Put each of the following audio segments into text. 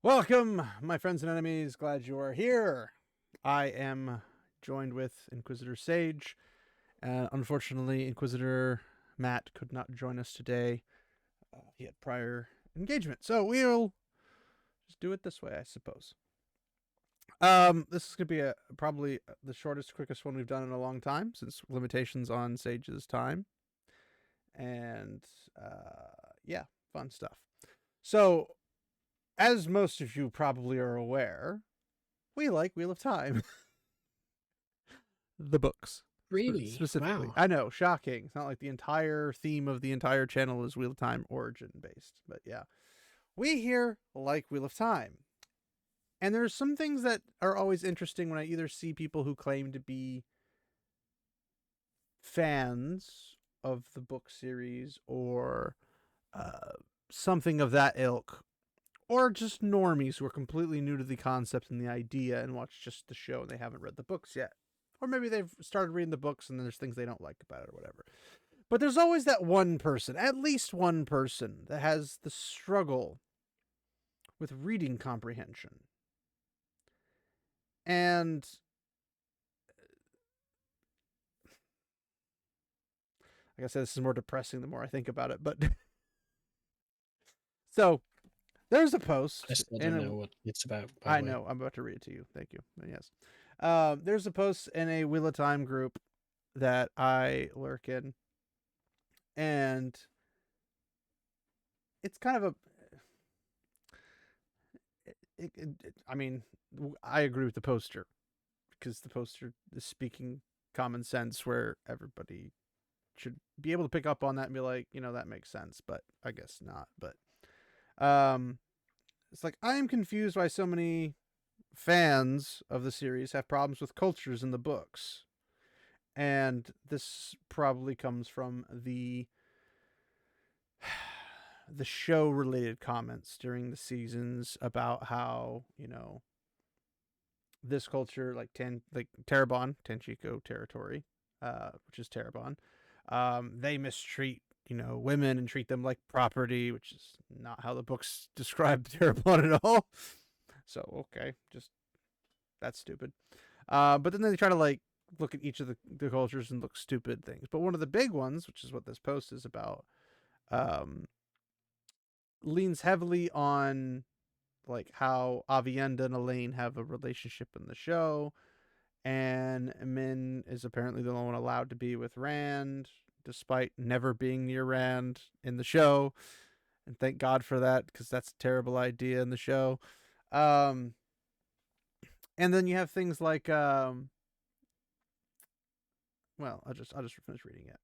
Welcome, my friends and enemies. Glad you are here. I am joined with Inquisitor Sage. Unfortunately, Inquisitor Matt could not join us today. He had prior engagement. So we'll just do it this way, I suppose. This is going to be probably the shortest, quickest one we've done in a long time, since limitations on Sage's time. And yeah, fun stuff. So, as most of you probably are aware, we like Wheel of Time. The books. Really? Specifically. Wow. I know, shocking. It's not like the entire theme of the entire channel is Wheel of Time origin based. But yeah. We here like Wheel of Time. And there's some things that are always interesting when I either see people who claim to be fans of the book series or something of that ilk, or just normies who are completely new to the concept and the idea and watch just the show and they haven't read the books yet. Or maybe they've started reading the books and there's things they don't like about it or whatever. But there's always that one person, at least one person, that has the struggle with reading comprehension. And like I said, this is more depressing the more I think about it. But so there's a post. I still don't know what it's about. I know. I'm about to read it to you. Thank you. Yes. There's a post in a Wheel of Time group that I lurk in. And it's kind of I mean, I agree with the poster because the poster is speaking common sense where everybody should be able to pick up on that and be like, that makes sense, but I guess not. But it's like, I am confused why so many fans of the series have problems with cultures in the books. And this probably comes from the show related comments during the seasons about how, this culture, like Terabon, Tenchiko territory, which is Terabon, they mistreat, women and treat them like property, which is not how the books describe Terabon at all. So, okay, just that's stupid. But then they try to look at each of the cultures and look stupid things. But one of the big ones, which is what this post is about, leans heavily on like how Avienda and Elaine have a relationship in the show, and Min is apparently the only one allowed to be with Rand, despite never being near Rand in the show. And thank God for that, because that's a terrible idea in the show. And then you have things like well, I'll just finish reading it.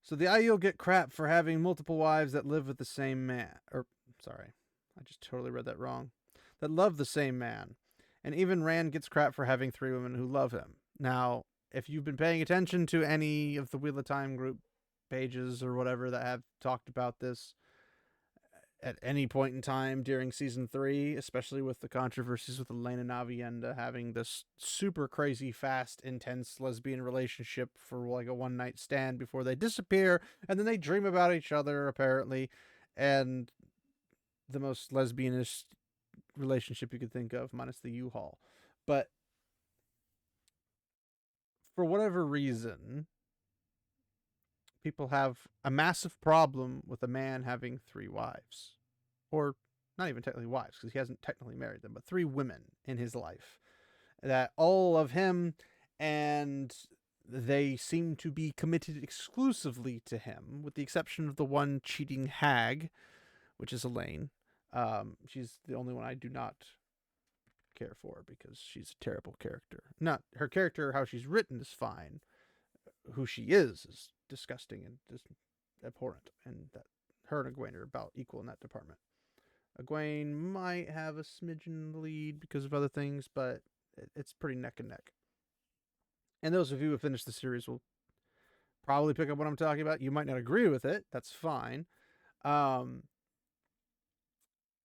So the Aiel get crap for having multiple wives that live with the same man. Or, sorry, I just totally read that wrong. That love the same man. And even Rand gets crap for having 3 women who love him. Now, if you've been paying attention to any of the Wheel of Time group pages or whatever that have talked about this at any point in time during season 3, especially with the controversies with Elaine and Avienda having this super crazy, fast, intense lesbian relationship for like a one-night stand before they disappear, and then they dream about each other, apparently, and the most lesbianish relationship you could think of, minus the U-Haul. But for whatever reason, people have a massive problem with a man having 3 wives. Or not even technically wives, because he hasn't technically married them, but 3 women in his life that all love him, and they seem to be committed exclusively to him, with the exception of the one cheating hag, which is Elaine. She's the only one I do not care for because she's a terrible character. Not her character, how she's written is fine. Who she is disgusting and just abhorrent, and that her and Egwene are about equal in that department. Egwene might have a smidgen lead because of other things, but it's pretty neck and neck. And those of you who finished the series will probably pick up what I'm talking about. You might not agree with it. That's fine.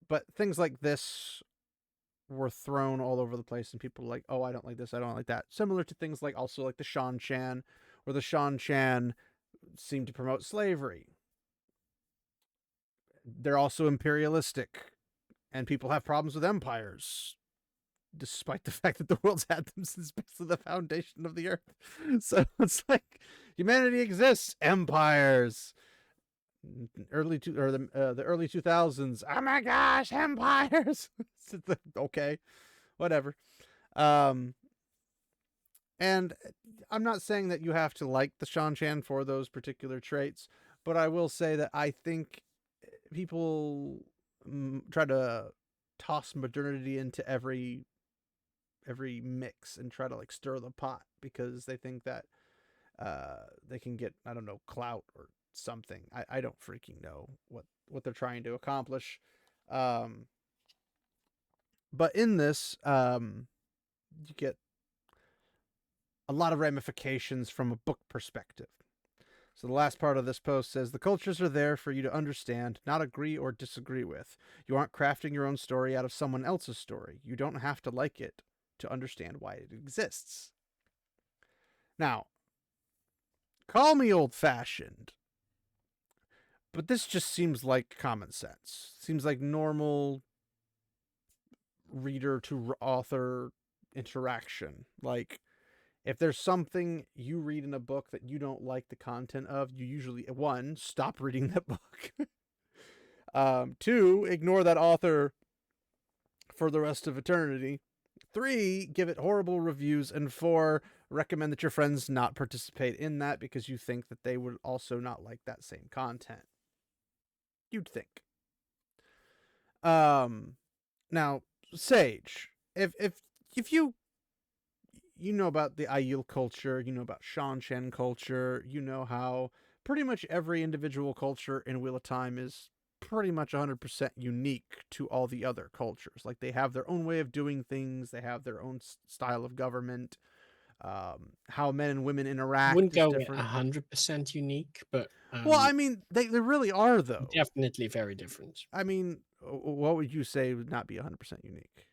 But things like this were thrown all over the place, and people were like, oh, I don't like this, I don't like that. Similar to things like also like the Shan Chan, where the Shan Chan seem to promote slavery. They're also imperialistic And people have problems with empires, despite the fact that the world's had them since basically the foundation of the earth. So it's like humanity exists, empires. The early 2000s. Oh my gosh, empires. Okay, whatever. And I'm not saying that you have to like the Shan Chan for those particular traits, but I will say that I think people try to toss modernity into every mix and try to like stir the pot because they think that they can get, I don't know, clout or something. I don't freaking know what they're trying to accomplish. But in this, you get a lot of ramifications from a book perspective. So the last part of this post says, the cultures are there for you to understand, not agree or disagree with. You aren't crafting your own story out of someone else's story. You don't have to like it to understand why it exists. Now, call me old-fashioned, but this just seems like common sense. Seems like normal reader to author interaction. Like, if there's something you read in a book that you don't like the content of, you usually, one, stop reading that book. Two, ignore that author for the rest of eternity. Three, give it horrible reviews. And four, recommend that your friends not participate in that because you think that they would also not like that same content. You'd think. Now, Sage, if you know about the Aiel culture, you know about Shan culture, you know how pretty much every individual culture in Wheel of Time is pretty much 100% unique to all the other cultures. Like, they have their own way of doing things, they have their own style of government. How men and women interact Wouldn't is go different. 100% unique, but Well, I mean, they really are, though. definitely very different. I mean, what would you say would not be 100% unique?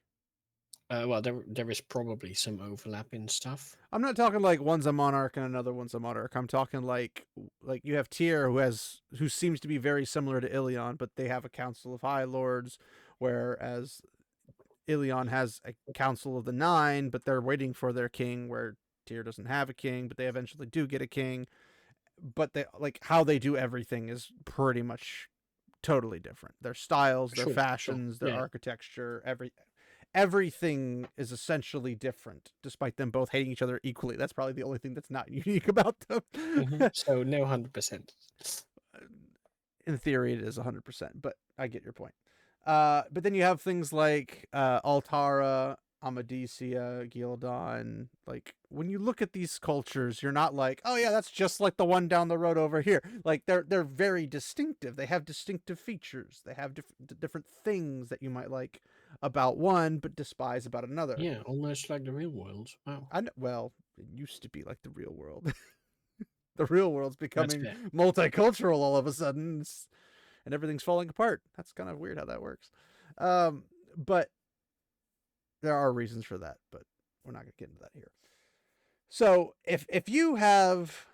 Well, there is probably some overlap in stuff. I'm not talking like one's a monarch and another one's a monarch. I'm talking like you have Tyr who seems to be very similar to Ilion, but they have a council of high lords, whereas Ilion has a council of the nine, but they're waiting for their king. Where Tyr doesn't have a king, but they eventually do get a king. But they like how they do everything is pretty much totally different. Their styles, their Sure, sure. fashions, their Yeah. architecture, everything is essentially different, despite them both hating each other equally. That's probably the only thing that's not unique about them. So no 100%. In theory, it is 100%, but I get your point. But then you have things like Altara, Amadisia, Gildan. Like, when you look at these cultures, you're not like, oh yeah, that's just like the one down the road over here. Like, they're very distinctive. They have distinctive features. They have different things that you might like about one, but despise about another. Yeah, almost like the real world. Wow. Well, it used to be like the real world. The real world's That's becoming fair. multicultural all of a sudden, and everything's falling apart. That's kind of weird how that works. But there are reasons for that, but we're not going to get into that here. So if you have,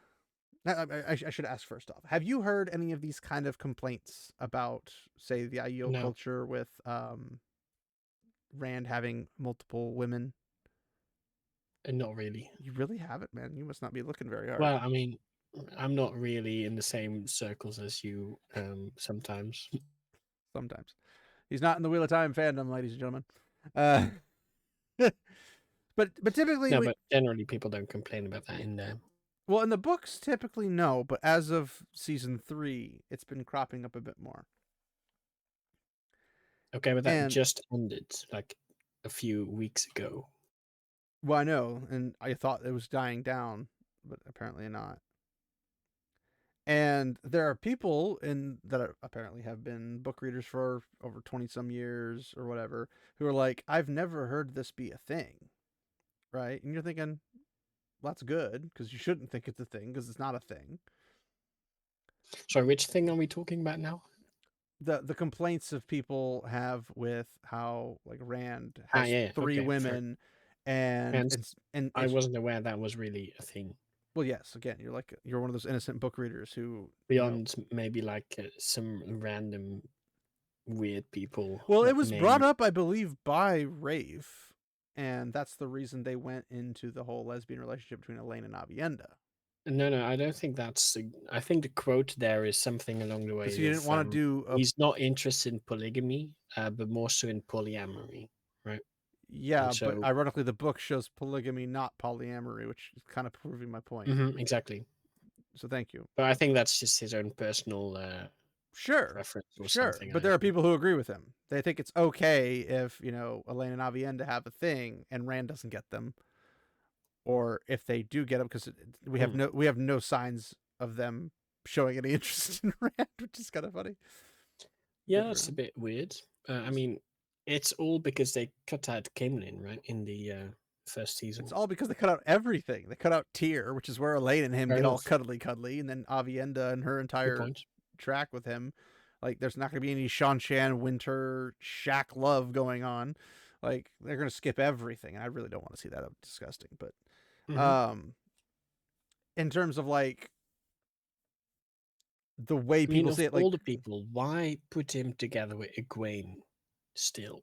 I should ask first off, have you heard any of these kind of complaints about, say, the Aiel No. culture with Rand having multiple women? Not really. You really haven't, man. You must not be looking very hard. Well, I mean, I'm not really in the same circles as you sometimes. Sometimes. He's not in the Wheel of Time fandom, ladies and gentlemen. But typically, No, but generally people don't complain about that in there. Well, in the books, typically no, but as of season 3, it's been cropping up a bit more. Okay, but that just ended like a few weeks ago. Well, I know, and I thought it was dying down, but apparently not. And there are people that apparently have been book readers for over 20-some years or whatever, who are like, I've never heard this be a thing, right? And you're thinking, well, that's good, because you shouldn't think it's a thing, because it's not a thing. Sorry, which thing are we talking about now? The complaints of people have with how, like, Rand has 3 women, and I wasn't aware that was really a thing. Well, yes, again, you're one of those innocent book readers who beyond maybe like some random weird people Well, it that was brought may. up, I believe, by Rafe, and that's the reason they went into the whole lesbian relationship between Elaine and Avienda, No, no, I don't think that's. I think the quote there is something along the because way he didn't of want to do a. he's not interested in polygamy, but more so in polyamory, right? And Yeah, but so, ironically, the book shows polygamy, not polyamory, which is kind of proving my point. exactly. So thank you. But I think that's just his own personal Sure, preference or sure, something. but I there are don't know. people who agree with him. They think it's okay if Elaine and Avienda have a thing and Rand doesn't get them, or if they do get them, because Hmm. we have no signs of them showing any interest in Rand, which is kind of funny. Yeah, Good for that's a him. bit weird. I mean, it's all because they cut out Camelin, right, in the first It's season. all because they cut out everything. They cut out Tyr, which is where Elaine and him Fair get all enough. cuddly, and then Avienda and her Good entire point. track with him. Like, there's not going to be any Shan Winter Shack love going on. Like, they're going to skip everything, and I really don't want to see that. That's disgusting. But Hmm. in terms of like the way I mean, people of see it, like, all the people, why put him together with Egwene still?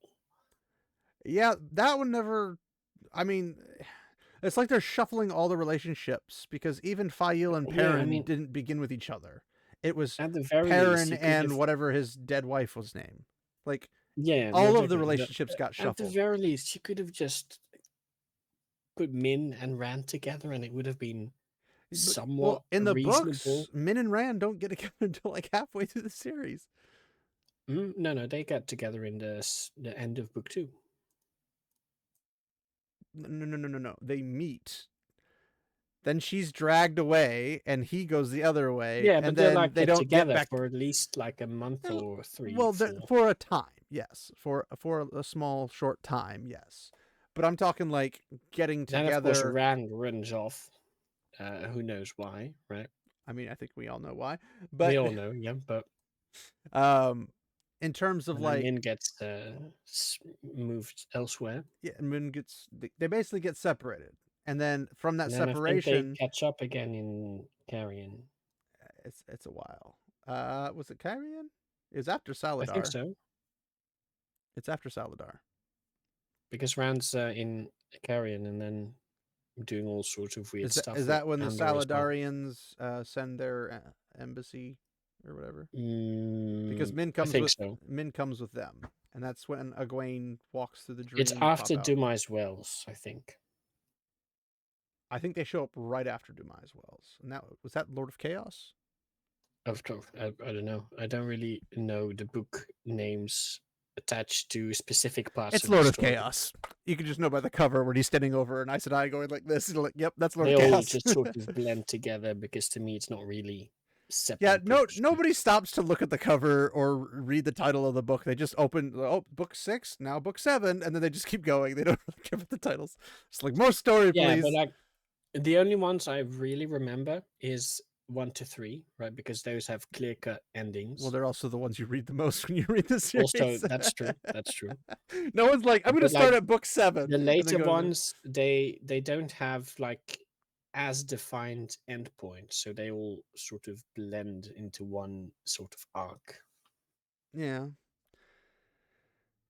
yeah, that one never. I mean, it's like they're shuffling all the relationships because even Fael and Yeah, I Perrin mean, didn't begin with each other. It was at the very least, Perrin you could and have. whatever his dead wife was named. Like, Yeah, no, all of the definitely. But relationships got at the shuffled. very least, you could have just put Min and Rand together, and it would have been But, well, somewhat in the books, reasonable. Min and Rand don't get together until like halfway through the series. No, no, they get together in the end of book 2. No. They meet. Then she's dragged away, and he goes the other way, Yeah, and but they're then like they don't get together back. for at least like a month or three, Well, 4. for a time, yes, for a small short time, yes. But I'm talking like getting Then of course together. Rand runs off. Who knows why, right? I mean, I think we all know why, We but all know, yeah. But um, in terms of and then like, Min gets moved elsewhere, yeah, Moon gets they basically get separated, and then from that and then I think they separation, catch up again in Carrion. it's a while. Was it Kyrian? It was after I think Saladar. so It's after Saladar. because Rand's in Carrion and then doing all sorts of weird Is stuff with that when the Andor as well. Saladarians send their embassy or whatever? Because I think so. Min comes with them, and that's when Egwene walks through the It's dream, after pop out. Dumais Wells, I think. I think they show up right after Dumais Wells, and that was that Lord of Chaos. Of course, I don't know. I don't really know the book names attached to specific parts It's of the Lord of story. Chaos. You can just know by the cover when he's standing over an Aes Sedai going like this. Like, yep, that's Lord They of all Chaos. just sort of blend together because to me it's not really Yeah, separate no, books. nobody stops to look at the cover or read the title of the book. They just open, oh, book 6, now book 7, and then they just keep going. They don't really care about the titles. It's like, more story, Yeah, but please. like the only ones I really remember is 1 to 3, right? Because those have clear cut Well, endings. they're also the ones you read the most when you read the Also, series. that's true. That's true. No one's like, I'm going to But start like at book 7 the and then later go to. ones, they don't have like as defined endpoints, so they all sort of blend into one sort of arc. Yeah.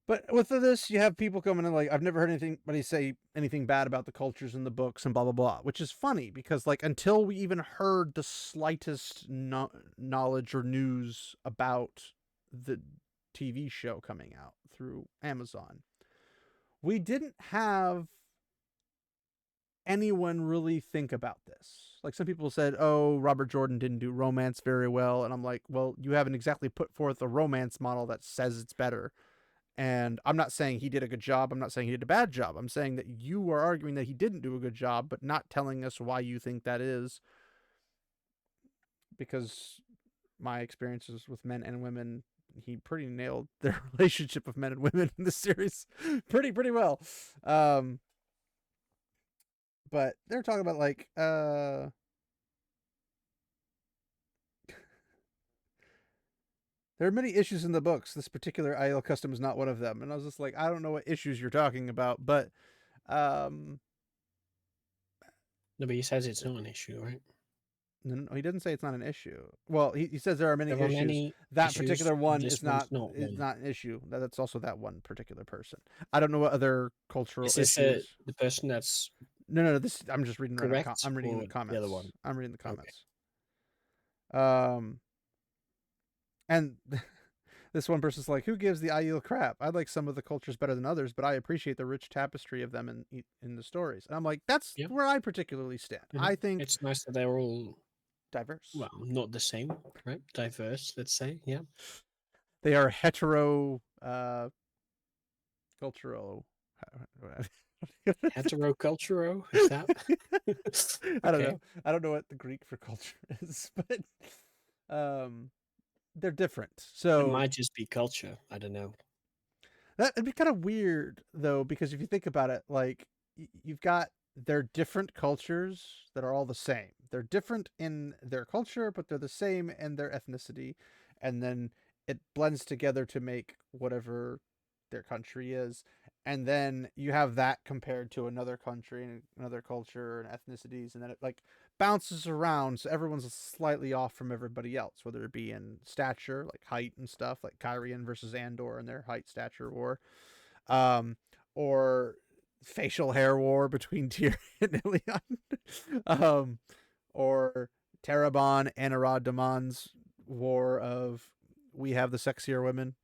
But with this, you have people coming in like, I've never heard anybody say anything bad about the cultures in the books and blah blah blah, which is funny because like until we even heard the slightest knowledge or news about the TV show coming out through Amazon, we didn't have anyone really think about this. Like some people said, "Oh, Robert Jordan didn't do romance very well," and I'm like, "Well, you haven't exactly put forth a romance model that says it's better." And I'm not saying he did a good job. I'm not saying he did a bad job. I'm saying that you are arguing that he didn't do a good job, but not telling us why you think that is. Because my experiences with men and women, he pretty nailed their relationship of men and women in this series pretty well. Um, but they're talking about like there are many issues in the books. This particular IL custom is not one of them. And I was just like, I don't know what issues you're talking about, but um No, but he says it's not an issue, right? No, he didn't say it's not an issue. Well, he says there are many There are issues. many That issues. particular one This one's not is one. not an issue. That's also that one particular person. I don't know what other cultural Is this issues. the person that's No. This I'm just reading right now. correct I'm reading or the the other comments. one? I'm reading the Okay. comments. And this one person's like, "Who gives the Aiel crap? I like some of the cultures better than others, but I appreciate the rich tapestry of them in the stories." And I'm like, that's Yeah. where I particularly stand. Mhm. I think It's nice that they're all, diverse. well, not the same, right? Diverse, let's say. Yeah. They are hetero cultural. Heterocultural, is that? I don't Okay. know. I don't know what the Greek for culture is, but um, they're different. It So might just be culture. I don't know. that'd be kind of weird though, because if you think about it, like you've got they're different cultures that are all the same. They're different in their culture, but they're the same in their ethnicity, and then it blends together to make whatever their country is. And then you have that compared to another country and another culture and ethnicities, and then it like bounces around, so everyone's slightly off from everybody else, whether it be in stature, like height and stuff, like Kyrian versus Andor and their height stature war, um, or facial hair war between Tyrion and Ilion, or Terabon and Aradamon's war of we have the sexier women,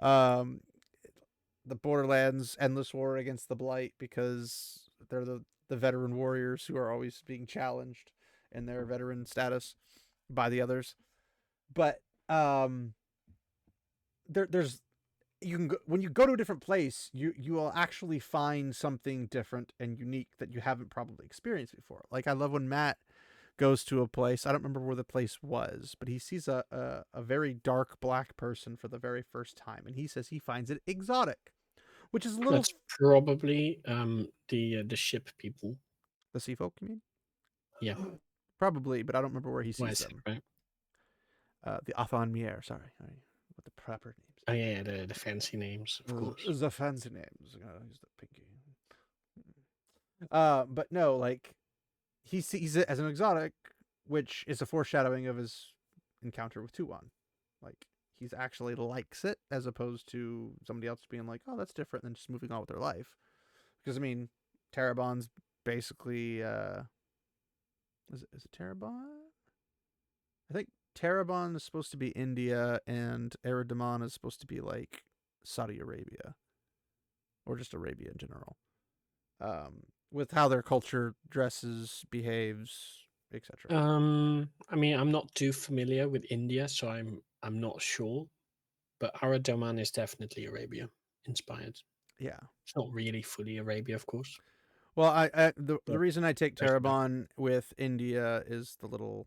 um, the Borderlands endless war against the Blight because they're the veteran warriors who are always being challenged in their veteran status by the others. But there's you can go, when you go to a different place, you will actually find something different and unique that you haven't probably experienced before. Like I love when Matt goes to a place. I don't remember where the place was, but he sees a very dark black person for the very first time, and he says he finds it exotic, which is a little That's probably the ship people. the sea folk. You mean? Yeah. Probably, but I don't remember where he What sees is it, them. right? The Athan Mier, sorry, what the proper Oh yeah, the fancy names, of names? course. The fancy names. Use the pinky. But no, like he sees it as an exotic, which is a foreshadowing of his encounter with Tuon. Like he's actually likes it as opposed to somebody else being like, "Oh, that's different," than just moving on with their life. Because I mean, Terabon's basically is it Terabon? I think Terabon is supposed to be India, and Eridamon is supposed to be like Saudi Arabia, or just Arabia in general. With how their culture dresses, behaves, etc. I mean, I'm not too familiar with India, so I'm not sure. But Aradoman is definitely Arabia inspired. Yeah. It's not really fully Arabia, of course, Well, the but reason I take close enough. Terabon with India is the little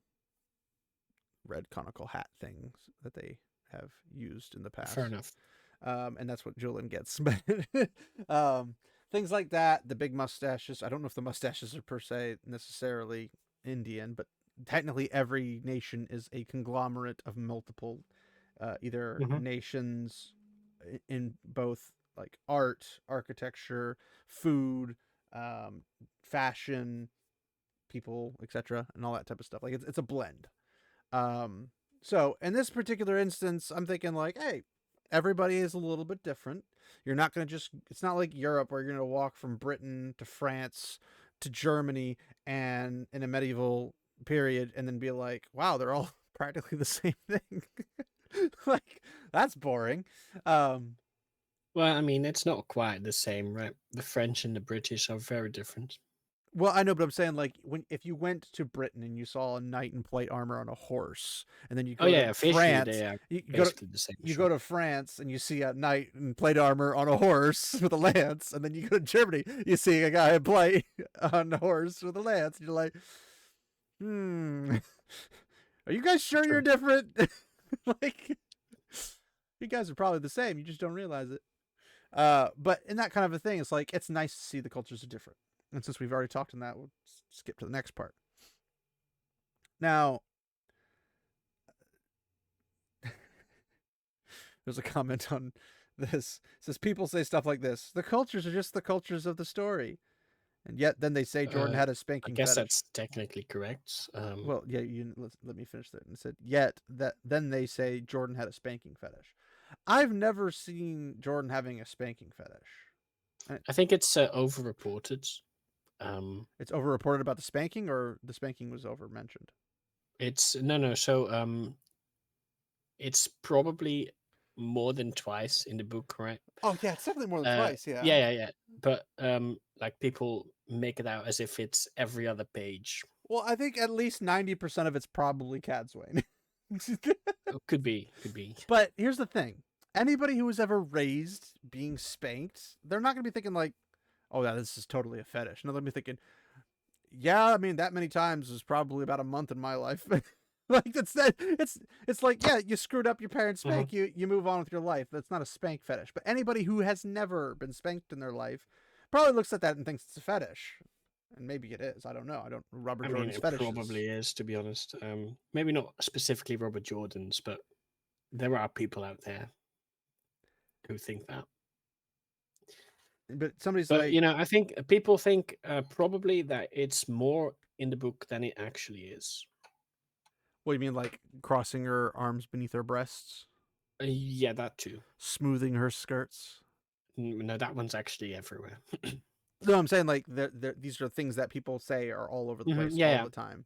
red conical hat things that they have used in the Fair past. enough. And that's what Julian gets. But things like that, the big mustaches. I don't know if the mustaches are per se necessarily Indian, but technically every nation is a conglomerate of multiple, either Hmm. nations in both like art, architecture, food, fashion, people, etc., and all that type of stuff. Like it's a blend. Um, so in this particular instance, I'm thinking like, hey, everybody is a little bit different. You're not going to just, it's not like Europe where you're going to walk from Britain to France to Germany and in a medieval period and then be like, wow, they're all practically the same thing. Like, that's boring. Um, Well, I mean, it's not quite the same, right? The French and the British are very different. Well, I know, but I'm saying like when if you went to Britain and you saw a knight in plate armor on a horse, and then you Oh go to yeah, visually France, they are you go to basically the same. you Sure. go to France and you see a knight in plate armor on a horse with a lance, and then you go to Germany, you see a guy in plate on a horse with a lance, and you're like, are you guys sure you're True. different? Like, you guys are probably the same, you just don't realize it. But in that kind of a thing, it's like it's nice to see the cultures are different. And since we've already talked on that, we'll skip to the next part. Now, there's a comment on this. It says people say stuff like this. The cultures are just the cultures of the story. And yet then they say Jordan Uh, had a I spanking guess fetish. that's technically correct. Well, yeah, let me finish that. And said, yet that then they say Jordan had a spanking fetish. I've never seen Jordan having a spanking fetish. I think it's over-reported. Um, It's overreported about the spanking, or the spanking was over mentioned. it's no. So it's probably more than twice in the book, right? Oh yeah, it's definitely more than twice. Yeah. Yeah. But like people make it out as if it's every other page. Well, I think at least 90% of it's probably Cadswain. Oh, could be, could be. But here's the thing: anybody who was ever raised being spanked, they're not gonna be thinking like, "Oh, yeah, this is totally a fetish." No, they'll be thinking, "Yeah, I mean, that many times is probably about a month in my life." Like that's that. It's like, yeah, you screwed up, your parents Mhm. spank you, you move on with your life. That's not a spank fetish. But anybody who has never been spanked in their life probably looks at that and thinks it's a fetish. And maybe it is. I don't know. I don't Robert I mean, Jordan's it fetishes. probably is, to be honest. Maybe not specifically Robert Jordan's, but there are people out there who think that. But somebody's But like, I think people think probably that it's more in the book than it actually is. what do you mean, like crossing her arms beneath her breasts, Yeah, that too. smoothing her skirts? No, that one's actually everywhere. No, I'm saying like these are things that people say are all over the place Yeah, all yeah. the time.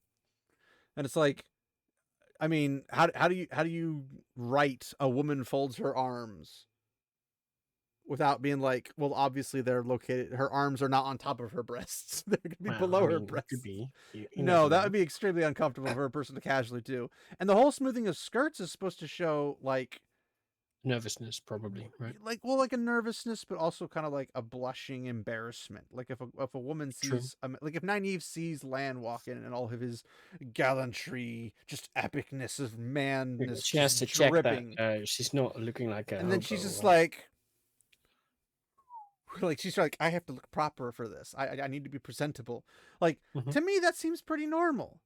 And it's like, I mean, how do you write a woman folds her arms without being like, well, obviously they're located. Her arms are not on top of her breasts; they're gonna be Well, I below her mean, it could breasts. be. You No, never that know. would be extremely uncomfortable for a person to casually do. And the whole smoothing of skirts is supposed to show Nervousness, probably, right? like a nervousness, but also kind of like a blushing embarrassment. Like if a woman True. sees like if Nynaeve sees Lan walk in and all of his gallantry, just epicness of Yeah, manness, she has just to check that dripping, she's not looking like a and then she's hobo, just right? like she's like, I have to look proper for this. I need to be presentable. Like, Hmm. to me that seems pretty normal.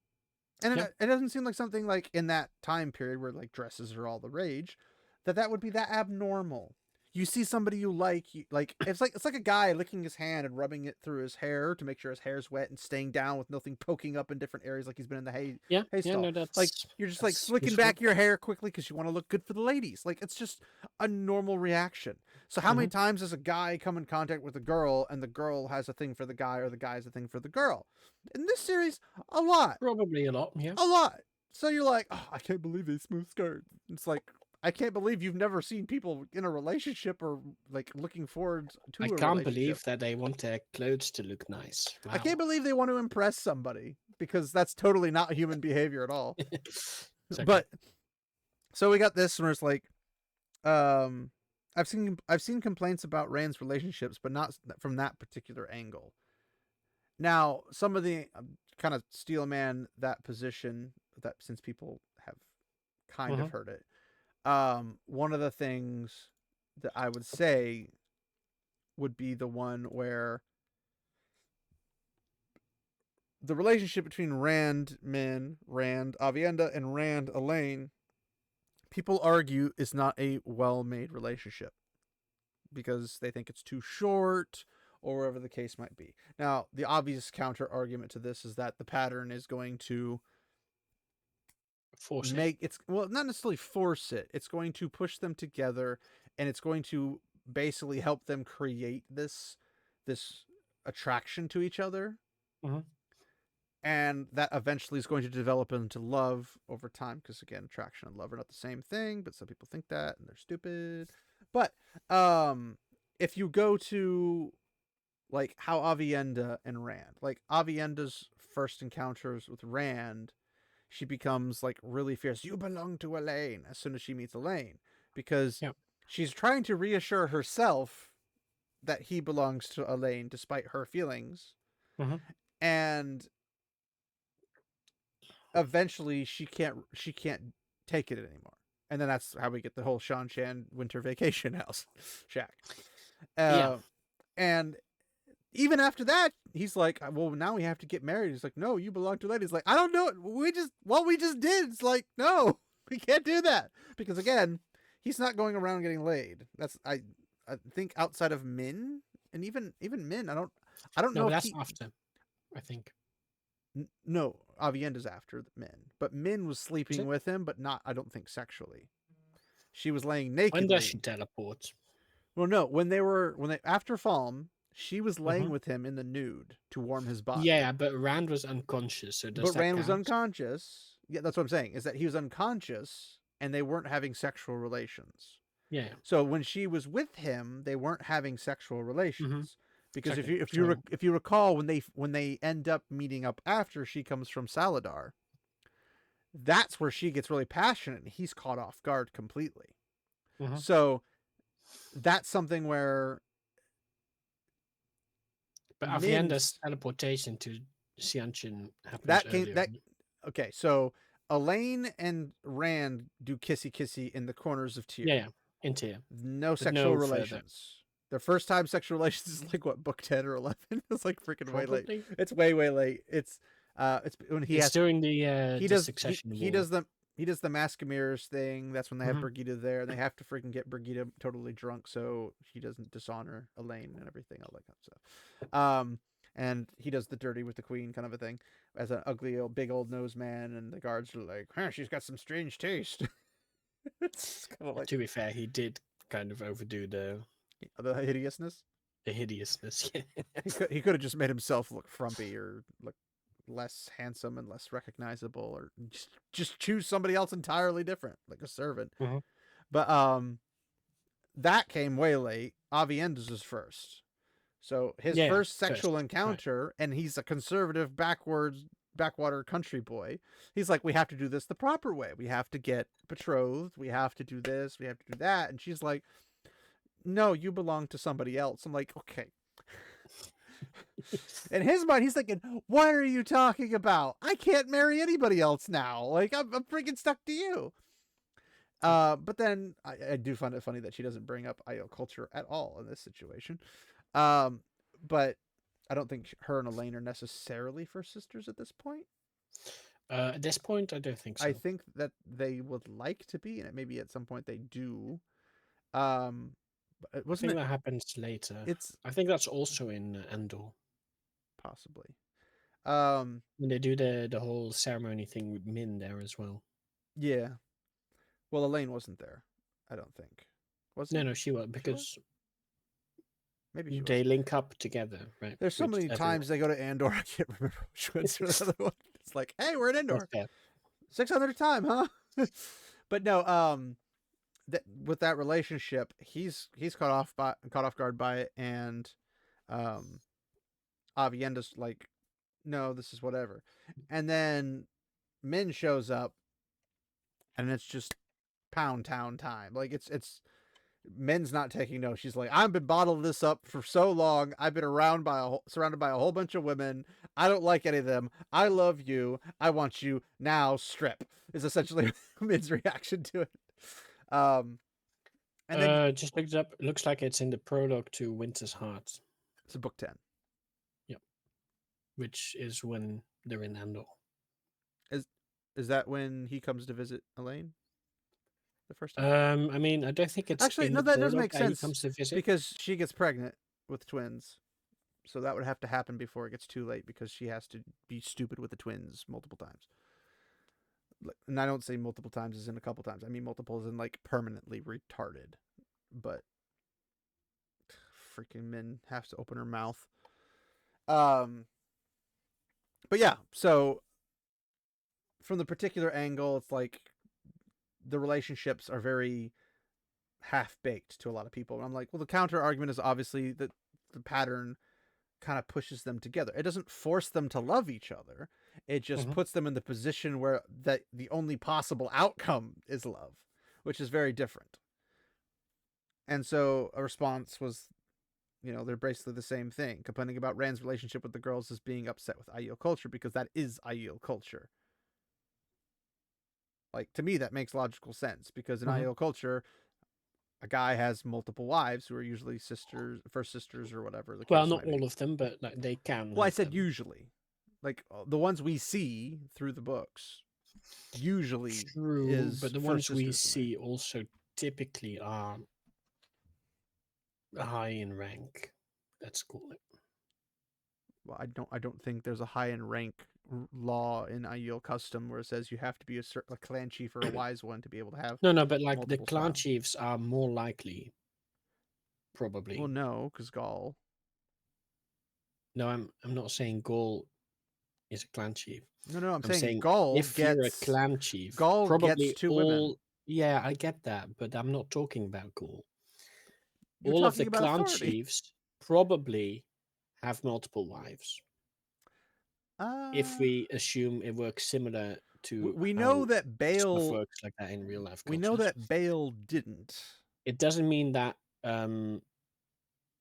And Yeah, it doesn't seem like something like in that time period where like dresses are all the rage, that would be that abnormal. You see somebody you like it's like a guy licking his hand and rubbing it through his hair to make sure his hair's wet and staying down with nothing poking up in different areas like he's been in the hay yeah. stall. No, Like you're just like that's slicking useful. back your hair quickly because you want to look good for the ladies. Like it's just a normal reaction. So how many Hmm. times does a guy come in contact with a girl and the girl has a thing for the guy or the guy has a thing for the girl? In this series, a lot. Probably a lot. Yeah. A lot. So you're like, oh, I can't believe they smooth skirt. It's like, I can't believe you've never seen people in a relationship or like looking forward to I a can't relationship. believe that they want their clothes to look nice. I can't Wow. believe they want to impress somebody because that's totally not human behavior at all. Exactly. But so we got this where it's like, um, I've seen complaints about Rand's relationships, but not from that particular angle. Now, some of the kind of steel man that position that since people have kind Hmm. of heard it. One of the things that I would say would be the one where the relationship between Rand Avienda, and Rand Elaine, people argue is not a well-made relationship because they think it's too short or whatever the case might be. Now, the obvious counter argument to this is that the pattern is going to Force it. make it's well not necessarily force it, it's going to push them together, and it's going to basically help them create this attraction to each other, Hmm. and that eventually is going to develop into love over time because again, attraction and love are not the same thing, but some people think that and they're stupid. But if you go to like how Avienda and Rand, like Avienda's first encounters with Rand, she becomes like really fierce. You belong to Elaine as soon as she meets Elaine because Yeah. she's trying to reassure herself that he belongs to Elaine despite her feelings. Hmm. And eventually she can't take it anymore. And then that's how we get the whole Shan Shan winter vacation house shack. Yeah. Uh, and even after that, he's like, well, now we have to get married. He's like, no, you belong to a lady. He's like, I don't know. What we just did. It's like, no, we can't do that. Because again, he's not going around getting laid. I think outside of Min, and even Min, I don't No, know but if that's he. after, I think. No, Avienda's after the Min, but Min was Is sleeping it? with him, but not. I don't think sexually. She was laying When does she nakedly. teleport? Well, no, when they after Falm, she was laying Hmm. with him in the nude to warm his body. Yeah, but Rand was unconscious, so does But that Rand was count? unconscious. Yeah, that's what I'm saying. Is that he was unconscious and they weren't having sexual relations. Yeah. So when she was with him, they weren't having sexual Mm-hmm. relations. Because Exactly. So if you recall when they end up meeting up after she comes from Saladar, that's where she gets really passionate and he's caught off guard completely. mhm. So that's something where But Avienda's Min's teleportation to Xianqin happens that came earlier. that okay, so Elaine and Rand do kissy kissy in the corners of Yeah, Tyr. yeah, into here, No but sexual no further. relations. Their first time sexual relations is like what, book 10 or 11? It's like freaking way late. Probably. It's way late. It's when It's during the succession he war. does the Mascamir's thing. That's when they have Hmm. Brigida there, and they have to freaking get Brigida totally drunk so he doesn't dishonor Elaine and everything, all that kind of stuff. And he does the dirty with the queen kind of a thing as an ugly old big old nose man, and the guards are like, huh, she's got some strange taste. It's kind of like To be fair, he did kind of overdo the hideousness. the hideousness. He could have just made himself look frumpy or look less handsome and less recognizable, or just choose somebody else entirely different, like a servant. Mhm. But that came way late. Avienda's was first. So his Yeah, first sexual first, right. encounter, and he's a conservative backwater country boy. He's like, we have to do this the proper way. We have to get betrothed. We have to do this. We have to do that. And she's like, no, you belong to somebody else. I'm like, okay. In his mind, he's thinking, what are you talking about? I can't marry anybody else now. Like, I'm freaking stuck to you. But then I do find it funny that she doesn't bring up IO culture at all in this situation. But I don't think her and Elaine are necessarily first sisters at this point. At this point, I don't think I so. think that they would like to be, and maybe at some point they do. Um, but I wasn't think it? that happens later. It's I think that's also in Endor. possibly. Um, When they do the whole ceremony thing with Min there as well. yeah. Well, Elaine wasn't there. I don't think. Was No, he? no, she was She was. because Maybe she they wasn't. link up together, right? There's so With many everyone. times they go to Andor, I can't remember which one's the other one. It's like, hey, we're in That's Andor. fair. 600th time, huh? But no, with that relationship, he's caught off guard by it, and um, Avienda's like, no, this is whatever, and then Min shows up, and it's just pound town time. Like it's Min's not taking no. She's like, I've been bottled this up for so long. I've been surrounded by a whole bunch of women. I don't like any of them. I love you. I want you now. Strip is essentially Min's reaction to it. Um, and then Just looked it up. Looks like it's in the prologue to Winter's Heart. it's book 10. Yep. Which is when they're in Endor. Is is that when he comes to visit Elaine the first time? I mean, I don't think it's Actually, in no, the that doesn't prologue make that he sense comes to visit. because she gets pregnant with twins. So that would have to happen before it gets too late because she has to be stupid with the twins multiple times. And I don't say multiple times as in a couple times. I mean multiple as in like permanently retarded. But freaking Min has to open her mouth. Um, but yeah, so from the particular angle, it's like the relationships are very half baked to a lot of people. And I'm like, well, the counter argument is obviously that the pattern kind of pushes them together. It doesn't force them to love each other. It just Mhm. puts them in the position where that the only possible outcome is love, which is very different. And so a response was, they're basically the same thing, complaining about Rand's relationship with the girls as being upset with Aiel culture because that is Aiel culture. Like, to me, that makes logical sense because in Mhm. Aiel culture, a guy has multiple wives who are usually sisters, first sisters, or whatever the Well, case not might be. all of them, but like, they can Well, I have said them. usually. Like the ones we see through the books, usually True, is but the first ones we sisters in there. see also typically are high in rank. Let's call it. Well, I don't think there's a high in rank law in IEL custom where it says you have to be a clan chief or a wise one to be able to have No, but like the multiple clan style. chiefs are more likely, Well, probably. no, because Gaul. No, I'm not saying Gaul is a clan chief. No, I'm I'm saying saying if you're a clan chief, Gaul gets probably two women. all. Yeah, I get that, but I'm not talking about Gaul. You're All of talking the about clan authority. chiefs probably have multiple wives. If Uh, we assume it works similar to we know how that stuff Bale. works like that in real life We know cultures, that Bale didn't. it doesn't mean that.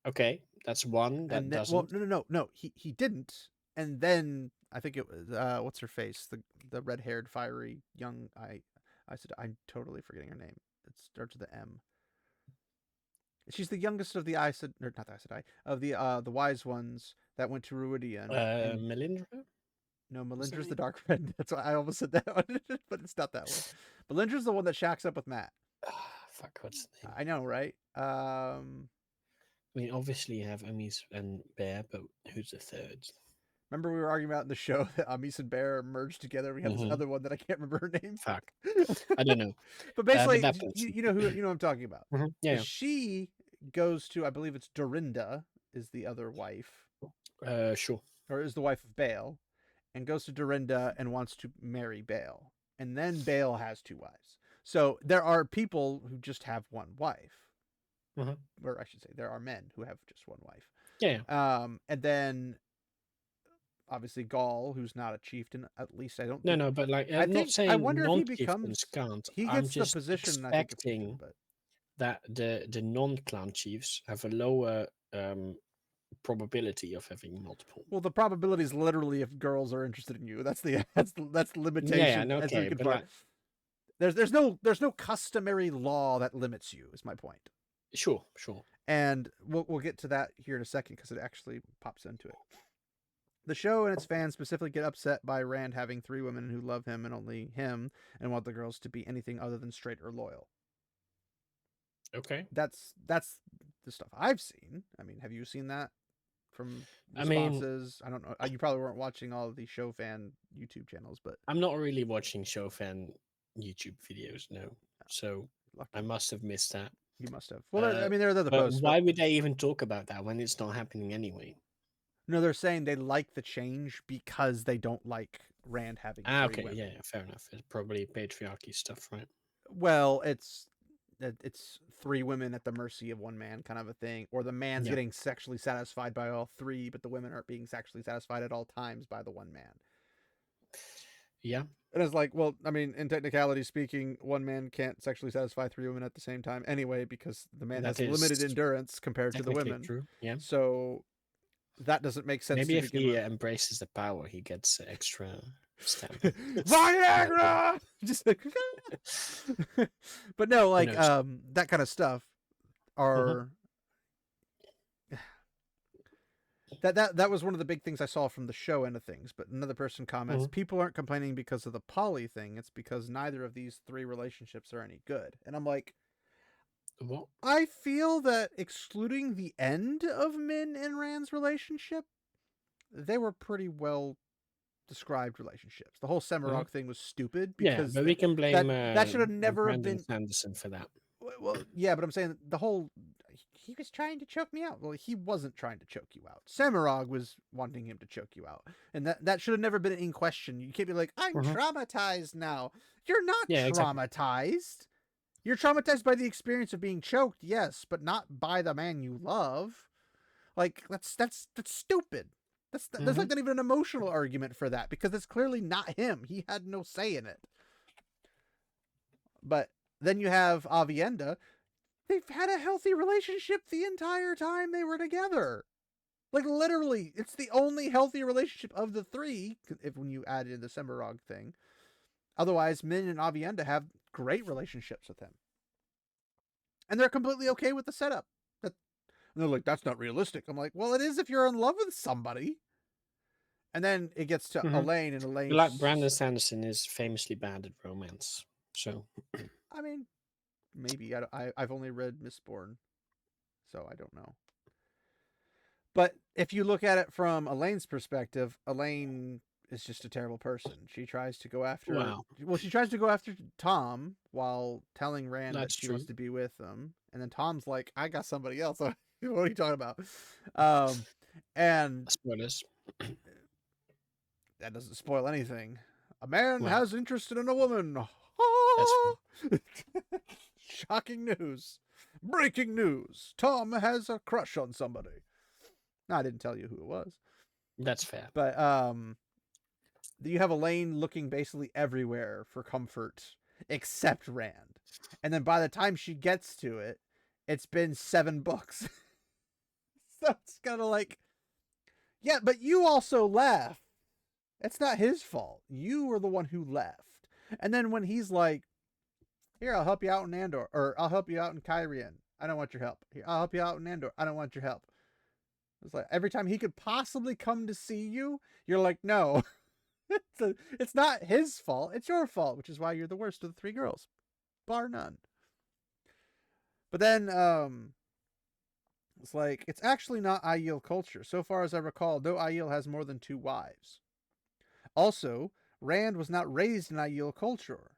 Okay, that's one that And then, well, doesn't. no, he didn't. And then I think it was what's her face, the red haired fiery young I said I'm totally forgetting her name. It starts with the M. She's the youngest of the Aes Sedai, or not the Aes Sedai, of the wise ones that went to Ruidian. And Melindra? no, What's that Melindra's the name? Dark Friend. That's why I almost said that one, but it's not that one. Melindra's the one that shacks up with Matt. Fuck, what's the name? I know, right? I mean, obviously you have Amis and Bear, but who's the third? Remember we were arguing about in the show that Amis and Bear merged together. We had this Hmm. other one that I can't remember her name. Fuck, I don't know. But But basically, that person. you know who I'm talking about Yeah, because she goes to, I believe it's Dorinda is the other wife, yeah. Sure. or is the wife of Bale, and goes to Dorinda and wants to marry Bale, and then Bale has two wives. So there are people who just have one wife, Hmm. or I should say, there are men who have just one wife. Yeah, yeah. And then obviously Gaul, who's not a chieftain, at least I don't No, think. no, but like I I'm not think I saying wonder if he non-chieftains becomes can't. he I'm gets the just position. I think of chieftain, expecting but that the non-clan chiefs have a lower probability of having multiple. well, the probability is literally if girls are interested in you. That's the that's the Yeah, yeah, limitation no, as we okay, can but find. like, There's no customary law that limits you. Is my point. sure, sure. And we'll get to that here in a second because it actually pops into it. The show and its fans specifically get upset by Rand having three women who love him and only him and want the girls to be anything other than straight or loyal. Okay. That's the stuff I've seen. I mean, have you seen that from I mean, responses? I don't know. You probably weren't watching all of the show fan YouTube channels, but I'm not really watching show fan YouTube videos, no. So I lucky must have missed that. you must have. Well, I mean, there are other But posts, but why would they even talk about that when it's not happening anyway? no, they're saying they like the change because they don't like Rand having Ah, three okay, women. yeah, yeah, fair enough. It's probably patriarchy stuff, right? Well, it's three women at the mercy of one man kind of a thing, or the man's Yeah. getting sexually satisfied by all three, but the women aren't being sexually satisfied at all times by the one man. Yeah. And it's like, well, I mean, in technicality speaking, one man can't sexually satisfy three women at the same time anyway, because the man That has limited is endurance compared to the technically women. true. Yeah. So that doesn't make sense Maybe to if begin he with. embraces the power, he gets extra stamina. Viagra! Just like, but no, Who like knows? that kind of stuff Hmm. are that was one of the big things I saw from the show end of things. But another person comments, Hmm. people aren't complaining because of the poly thing. It's because neither of these three relationships are any good. And I'm like, What? I feel that excluding the end of Min and Rand's relationship, they were pretty well described relationships. The whole Hmm. Semirog thing was stupid Yeah, because but we can blame that should have never have Brandon been. Sanderson for that. Well, yeah, but I'm saying the whole he was trying to choke me out. Well, he wasn't trying to choke you out. Semirog was wanting him to choke you out, and that should have never been in question. You can't be like, I'm Hmm. traumatized now. You're not Yeah, exactly. traumatized. You're traumatized by the experience of being choked, yes, but not by the man you love. Like that's stupid. That's Hmm. like not even an emotional argument for that because it's clearly not him. He had no say in it. But then you have Avienda. They've had a healthy relationship the entire time they were together. Like literally, it's the only healthy relationship of the three, if when you add in the Semirog thing. Otherwise, Min and Avienda have great relationships with him. And they're completely okay with the setup. And they're like, that's not realistic. I'm like, well, it is if you're in love with somebody. And then it gets to Hmm. Elaine, and Elaine, Like Brandon Sanderson is famously bad at romance, so I mean, maybe I've only read Mistborn, so I don't know. But if you look at it from Elaine's perspective, Elaine is just a terrible person. She tries to go after, Wow, well, she tries to go after Tom while telling Rand that that's she wants true. to be with him, and then Tom's like, "I got somebody else." What are you talking about? Um, and Spoilers. that doesn't spoil anything. A man Well, has interest in a woman. that's fair. Shocking news. Breaking news. Tom has a crush on somebody. No, I didn't tell you who it was. That's fair. But you have Elaine looking basically everywhere for comfort except Rand. And then by the time she gets to it, it's been 7 books. So it's kind of like, yeah, but you also left. It's not his fault. You were the one who left. And then when he's like, "Here, I'll help you out in Andor," or "I'll help you out in Kyrian. I don't want your help. Here, I'll help you out in Andor. I don't want your help." It's like every time he could possibly come to see you, you're like, "No." It's not his fault. It's your fault, which is why you're the worst of the 3 girls, bar none. But then it's like, it's actually not Aiel culture. So far as I recall, no Aiel has more than 2 wives. Also, Rand was not raised in Aiel culture,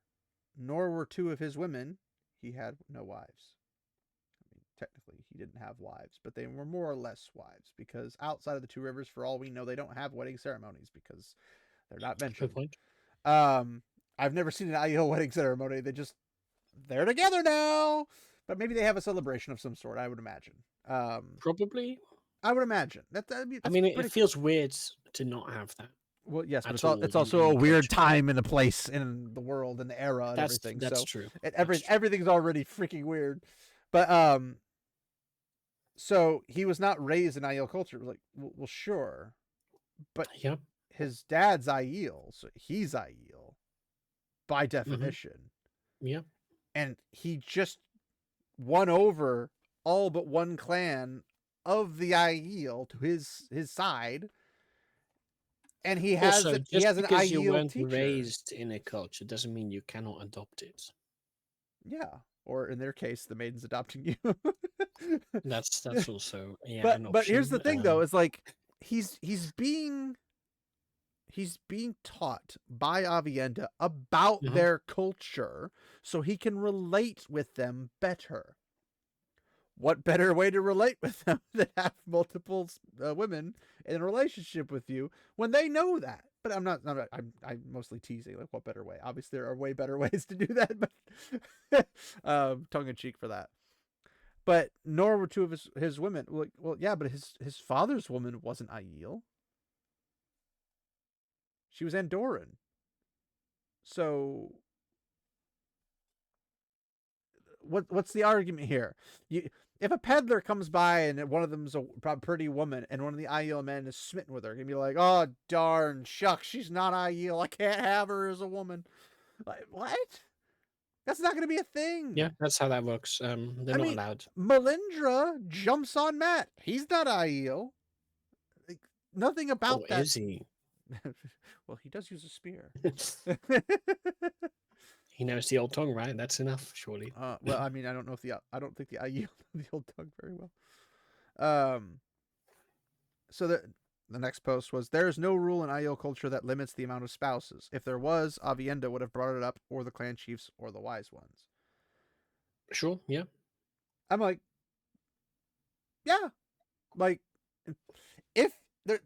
nor were 2 of his women. He had no wives. I mean, technically, he didn't have wives, but they were more or less wives, because outside of the 2 rivers, for all we know, they don't have wedding ceremonies because they're not Good mentioned. point. I've never seen an Aiel wedding ceremony. They're together now, but maybe they have a celebration of some sort. I would imagine. Probably. I would imagine that's I mean, it pretty. feels weird to not have that Well, yes, but at all it's in also a any weird culture. time and a place in the world and the era and That's everything. that's So true. That's true. everything's already freaking weird. But so he was not raised in Aiel culture. Like, well, sure, but Yeah. his dad's Aiel, so he's Aiel by Hmm. definition, Yeah. and he just won over all but one clan of the Aiel to his side, and Also, he just has an because you Aiel weren't teacher. raised in a culture doesn't mean you cannot adopt it. Yeah, or in their case, the maiden's adopting you. That's also, yeah, but an here's option. the thing, though: is like he's being taught by Avienda about Mhm. their culture, so he can relate with them better. What better way to relate with them than have multiple women in a relationship with you when they know that? But I'm mostly teasing. Like, what better way? Obviously, there are way better ways to do that, but tongue in cheek for that. But nor were 2 of his women. Well, yeah, but his father's woman wasn't Aiel. She was Andoran. So what's the argument here? If a peddler comes by and one of them's a pretty woman and one of the Aiel men is smitten with her, he'd be like, "Oh, darn shucks, she's not Aiel. I can't have her as a woman." Like, what? That's not going to be a Yeah, thing. that's how that works. They're I not mean, allowed. Melindra jumps on Matt. He's not Aiel. Like, nothing about Or that. is he? Well, he does use a spear. He knows the old tongue, right? That's enough, surely. Well, I mean, I don't think the IU know the old tongue very well. Um, so the next post was, "There is no rule in IO culture that limits the amount of spouses. If there was, Avienda would have brought it up, or the clan chiefs, or the wise ones." Sure, yeah. I'm like, yeah, like if there.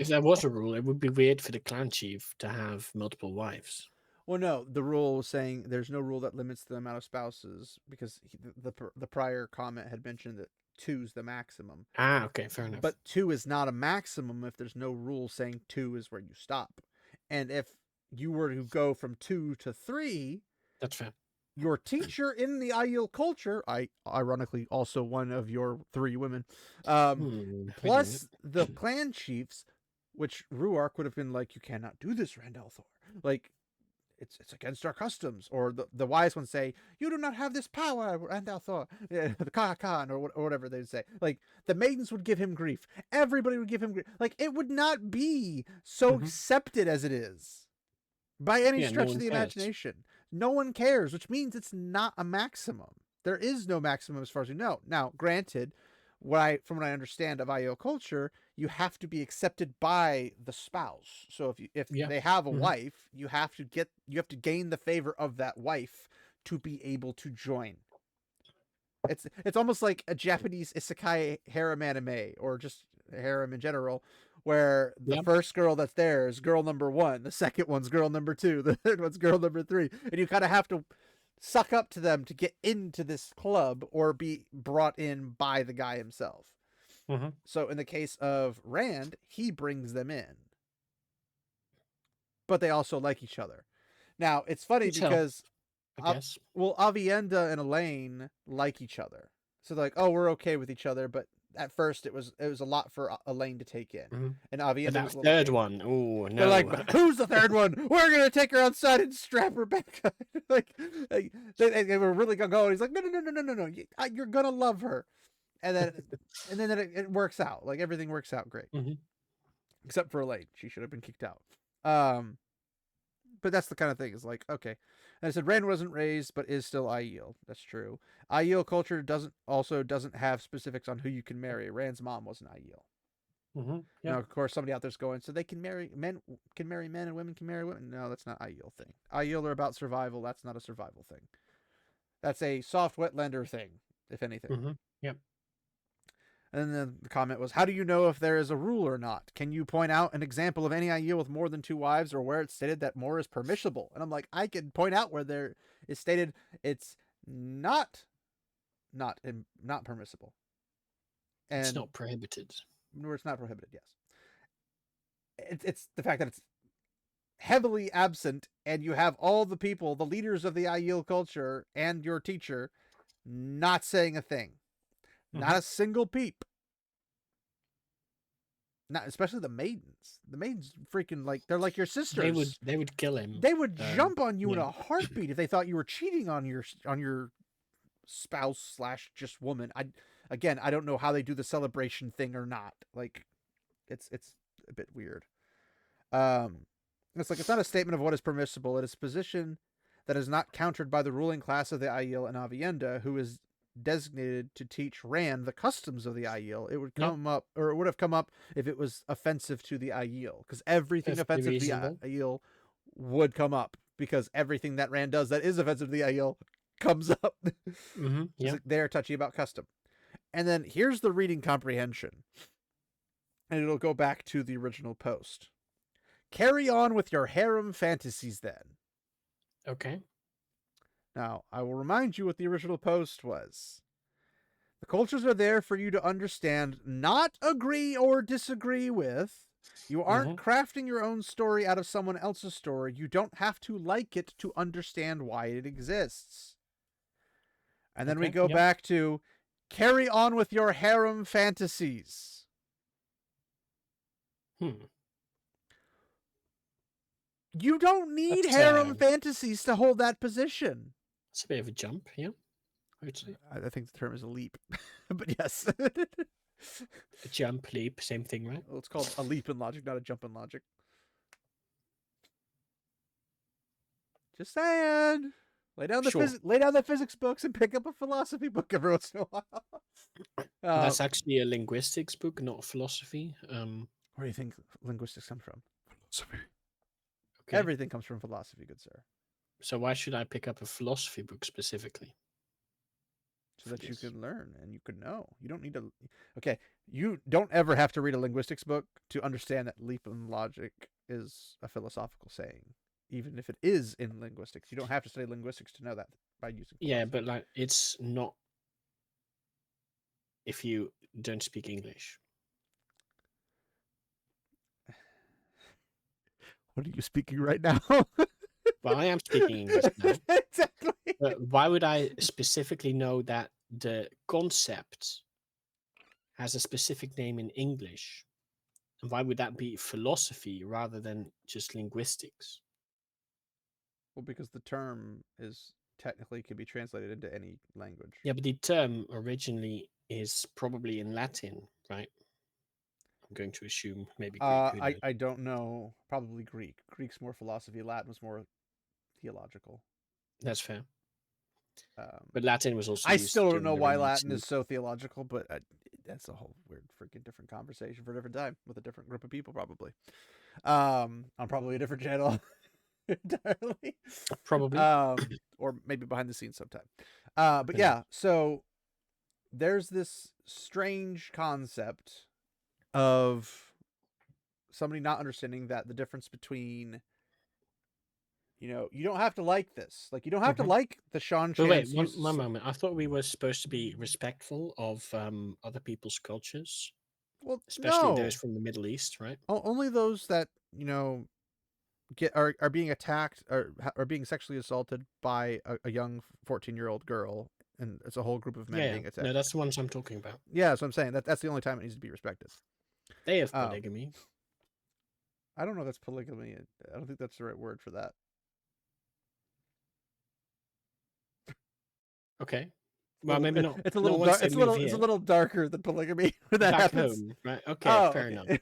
If there was a rule, it would be weird for the clan chief to have multiple wives. Well, no, the rule was saying there's no rule that limits the amount of spouses, because the prior comment had mentioned that 2's the maximum. Ah, okay, fair enough. But 2 is not a maximum if there's no rule saying 2 is where you stop. And if you were to go from 2 to 3, That's fair. your teacher in the Aiel culture, ironically also one of your 3 women, plus the clan chiefs, which Ruark would have been like, "You cannot do this, Randalthor. Like, it's against our customs." Or the wise ones say, "You do not have this power, Randalthor." The Khan, or whatever they'd say. Like, the maidens would give him grief. Everybody would give him grief. Like, it would not be so accepted as it is by any Yeah, no stretch of one the cares. imagination. No one cares, which means it's not a maximum. There is no maximum as far as we know. Now, granted, from what I understand of IEL culture, you have to be accepted by the spouse. So if Yeah. they have a Hmm. wife, you have to gain the favor of that wife to be able to join. It's almost like a Japanese isekai harem anime, or just harem in general, where the Yeah. first girl that's there is girl number 1, the second one's girl number 2, the third one's girl number 3, and you kind of have to suck up to them to get into this club or be brought in by the guy himself. Hmm. So in the case of Rand, he brings them in, but they also like each other. Now it's funny So, because I guess. Avienda and Elaine like each other, so they're like, oh, we're okay with each other. But at first, it was a lot for Elaine to take in, Hmm. and But Avienda that was a little third shaken. one, oh They're like, no. but who's the third one? We're gonna take her outside and strap her back. like, they were really gonna go. He's like, no. You're gonna love her, and then it works out. Like everything works out great, Hmm. except for Elaine. She should have been kicked out. Um, but that's the kind of thing. Is like, okay. And I said Rand wasn't raised, but is still Aiel. That's true. Aiel culture doesn't have specifics on who you can marry. Rand's mom was an Aiel. Hmm. Yeah. Now, of course, somebody out there's going, so they can marry men, and women can marry women. No, that's not Aiel thing. Aiel are about survival. That's not a survival thing. That's a soft wetlander thing, if anything. Hmm. Yeah. And then the comment was, how do you know if there is a rule or not? Can you point out an example of any Aiel with more than 2 wives or where it's stated that more is permissible? And I'm like, I can point out where there is stated it's not permissible. It's And not prohibited. where it's not prohibited, yes. It's the fact that it's heavily absent, and you have all the people, the leaders of the Aiel culture, and your teacher not saying a thing. Not Hmm. a single peep. Not especially the maidens. The maidens freaking like they're like your sisters. They would kill him. They would jump on you in Yeah. a heartbeat if they thought you were cheating on your spouse slash just woman. I don't know how they do the celebration thing or not. Like it's a bit weird. Um, it's like it's not a statement of what is permissible. It is a position that is not countered by the ruling class of the Aiel and Avienda, who is designated to teach Rand the customs of the Aiel. It would Yep. come up, or it would have come up if it was offensive to the Aiel, because everything Perfectly offensive to the reasonable. Aiel would come up, because everything that Rand does that is offensive to the Aiel comes up. Hmm. Yeah. Like they're touchy about custom. And then here's the reading comprehension, and it'll go back to the original post. Carry on with your harem fantasies then. Okay. Now, I will remind you what the original post was. The cultures are there for you to understand, not agree or disagree with. You aren't Hmm. crafting your own story out of someone else's story. You don't have to like it to understand why it exists. And then we Okay. go Yep. back to carry on with your harem fantasies. Hmm. You don't need That's harem fantasies to hold that position. it's a bit of a jump. Yeah. I would say I think the term is a leap, but yes. a jump, leap, same thing, right? Well, it's called a leap in logic, not a jump in logic. Just saying. Sure. Lay down the physics books and pick up a philosophy book every once in a while. That's actually a linguistics book, not philosophy. Where do you think linguistics come from? Philosophy. Okay. Everything comes from philosophy, good sir. So why should I pick up a philosophy book specifically? So that you can learn and you can know. You don't need to. Okay, you don't ever have to read a linguistics book to understand that leap in logic is a philosophical saying, even if it is in linguistics. You don't have to study linguistics to know that by using philosophy. Yeah, but like it's not if you don't speak English. What are you speaking right now? Well, I am speaking English now. Exactly. But why would I specifically know that the concept has a specific name in English? And why would that be philosophy rather than just linguistics? Well, because the term is technically can be translated into any language. Yeah, but the term originally is probably in Latin, right? I'm going to assume maybe Greek. Who knows? I don't know. Probably Greek. Greek's more philosophy. Latin was more theological. That's fair. But Latin was also I used still don't during know the why Latin is Renaissance. so theological, but that's a whole weird freaking different conversation for a different time with a different group of people, probably. On probably a different channel entirely. Probably. Or maybe behind the scenes sometime. But Who knows? yeah, so there's this strange concept of somebody not understanding that the difference between, you don't have to like this. Like, you don't have to Mhm. like the Sean But wait, Chan's one use. moment. I thought we were supposed to be respectful of other people's cultures, Well, especially those no. from the Middle East, right? Only those that, are being attacked or are being sexually assaulted by a young 14-year-old girl, and it's a whole group of Yeah, men yeah. being No, attacked. that's the ones I'm talking about. Yeah, that's what I'm saying. That's the only time it needs to be respected. They have Um, polygamy. I don't know if that's polygamy. I don't think that's the right word for that. Okay. It's a Well, little, maybe not. it's a little Not once dark. they move It's a here. little darker than polygamy when that Back happens. home, right? Okay, Oh, fair enough. okay.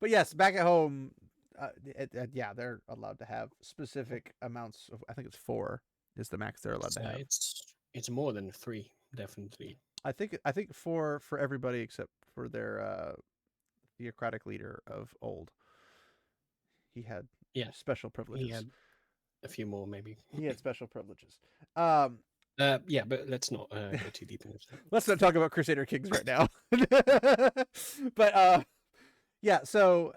But yes, back at home, yeah, they're allowed to have specific amounts of. I think it's 4 is the max they're allowed to So have. it's more than 3, definitely. I think 4 for everybody except for their theocratic leader of old. He had Yeah, special he privileges. had a few more, maybe. He had special privileges. Um, Yeah, but let's not go too deep into that. let's not talk about Crusader Kings right now. But yeah, so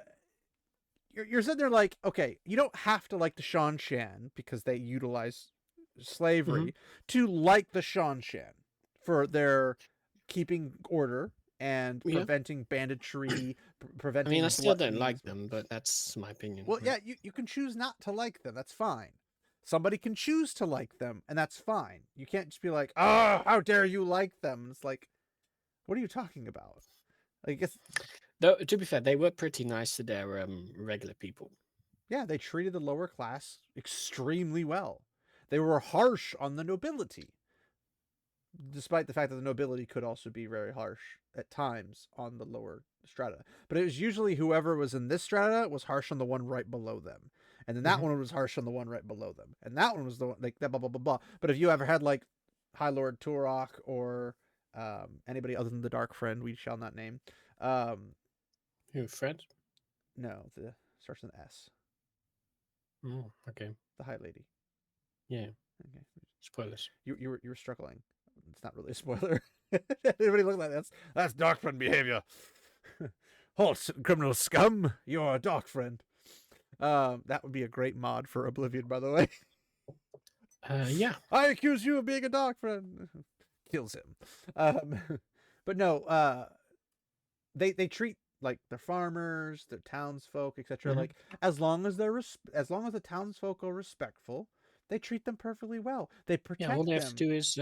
you're sitting there like, okay, you don't have to like the Shan Shan because they utilize Hmm. slavery to like the Shan Shan for their keeping order and Yeah, preventing banditry, I mean, I preventing still don't gluttony. like them, but that's my opinion, Well, right? yeah, you can choose not to like them. That's fine. Somebody can choose to like them, and that's fine. You can't just be like, "Oh, how dare you like them?" It's like, what are you talking about? Like, Though, to be fair, they were pretty nice to their regular people. yeah, they treated the lower class extremely well. They were harsh on the nobility, despite the fact that the nobility could also be very harsh at times on the lower strata. But it was usually whoever was in this strata was harsh on the one right below them. And then that Hmm. one was harsh on the one right below them. And that one was the one, like, that, blah, blah, blah, blah. But if you ever had, like, High Lord Turok or anybody other than the Dark Friend, we shall not name, um, Who, Fred? no, the starts with an S, Oh, okay. the High Lady. Yeah, Okay. spoilers. You were struggling. It's not really a spoiler. Everybody look like that's Dark Friend behavior. Halt, criminal scum! You're a Dark Friend. That would be a great mod for Oblivion, by the way. Yeah. I accuse you of being a Dark Friend. Kills him. But no, they treat like their farmers, their townsfolk, etc. Hmm. Like, as long as as long as the townsfolk are respectful, they treat them perfectly well. They Yeah, all protect they have to them. do is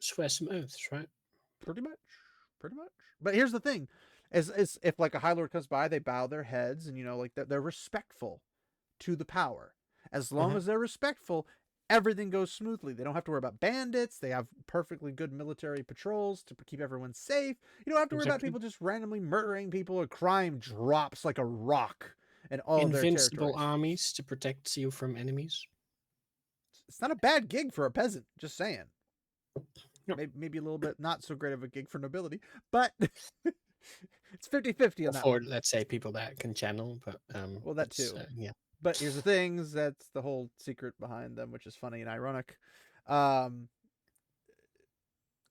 swear some oaths, right? Pretty much, pretty much. But here's the thing: is if like a High Lord comes by, they bow their heads, and like they're respectful to the power. As long Hmm. as they're respectful, everything goes smoothly. They don't have to worry about bandits. They have perfectly good military patrols to keep everyone safe. You don't have to worry about Exactly. people just randomly murdering people, or crime drops like a rock in all of their Invincible territories. armies to protect you from enemies. It's not a bad gig for a peasant, just saying. No. Maybe a little bit not so great of a gig for nobility, but it's 50-50 on Or that for, one. let's say, people that can channel, but Well, that it's too. yeah. But here's the things, that's the whole secret behind them, which is funny and ironic. Um,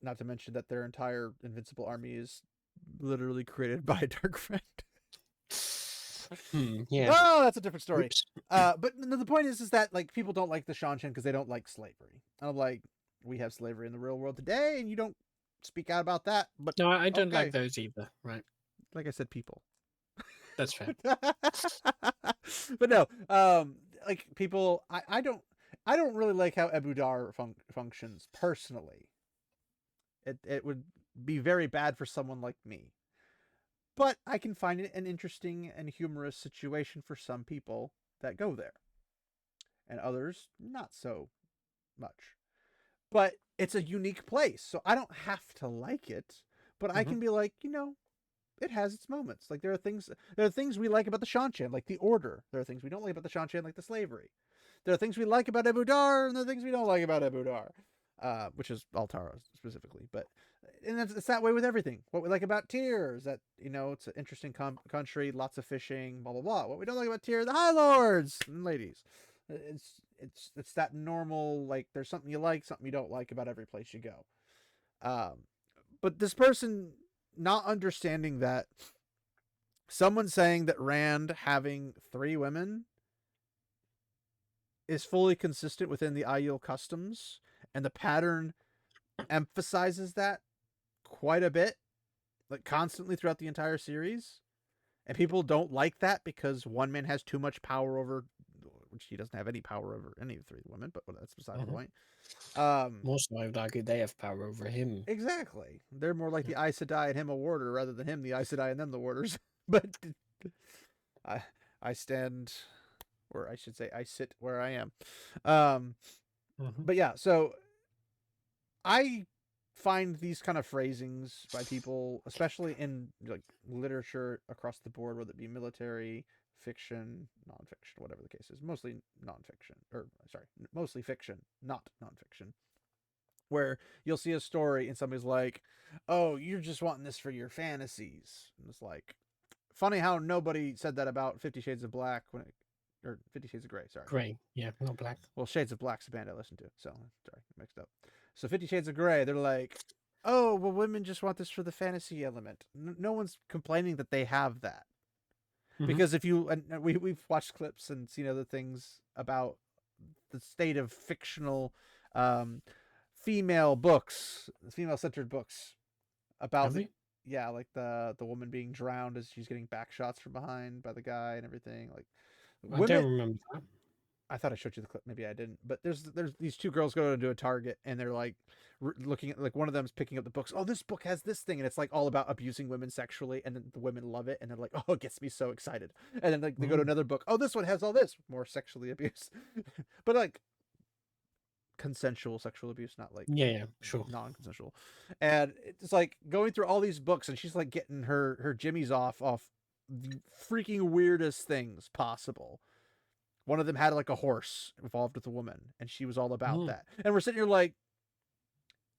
Not to mention that their entire invincible army is literally created by a Dark Friend. Yeah. Oh, that's a different story. Oops. But the point is that like people don't like the Shanshan because they don't like slavery. I'm like, we have slavery in the real world today, and you don't speak out about that. But No, I don't like okay, those either. Right. like I said, people. That's fair. But no, like people, I don't really like how Ebudar functions personally. It would be very bad for someone like me. But I can find it an interesting and humorous situation for some people that go there, and others not so much. But it's a unique place, so I don't have to like it. But I Hmm. can be like, it has its moments. Like there are things we like about the Shanshan, like the order. There are things we don't like about the Shanshan, like the slavery. There are things we like about Ebudar, and there are things we don't like about Ebudar, which is Altara specifically. But and it's that way with everything. What we like about Tyr is that it's an interesting country, lots of fishing, blah blah blah. What we don't like about Tyr, the High Lords and ladies. It's that normal, like, there's something you like, something you don't like about every place you go. But this person not understanding that someone saying that Rand having 3 women is fully consistent within the Aiel customs, and the pattern emphasizes that quite a bit, like constantly throughout the entire series. And people don't like that because one man has too much power over, which he doesn't have any power over any of the 3 women, but that's beside the point. Also, I would argue they have power over him. Exactly. They're more like the Aes Sedai and him a warder rather than him the Aes Sedai and them the warders. But I stand, or I should say I sit where I am. But yeah, so I find these kind of phrasings by people, especially in like literature across the board, whether it be military, fiction, nonfiction, whatever the case is, mostly nonfiction, or sorry, mostly fiction, not nonfiction, where you'll see a story and somebody's like, "Oh, you're just wanting this for your fantasies," and it's like, funny how nobody said that about 50 Shades of Black or 50 Shades of Grey. Sorry, Grey, yeah, not black. Well, Shades of Black's a band I listen to, so sorry, mixed up. So 50 Shades of Grey, they're like, "Oh, well, women just want this for the fantasy element." No one's complaining that they have that. Because if you, and we've watched clips and seen other things about the state of fictional female books, female-centered books about like the woman being drowned as she's getting back shots from behind by the guy and everything. Like, I don't remember that. I thought I showed you the clip. Maybe I didn't. But there's these 2 girls go to a Target and they're like looking at, like, one of them's picking up the books. "Oh, this book has this thing," and it's like all about abusing women sexually, and then the women love it, and they're like, "Oh, it gets me so excited." And then like they go to another book. "Oh, this one has all this more sexually abuse," but like consensual sexual abuse, not like sure, non-consensual. And it's like going through all these books, and she's like getting her jimmies off the freaking weirdest things possible. One of them had like a horse involved with a woman, and she was all about that. And we're sitting here like,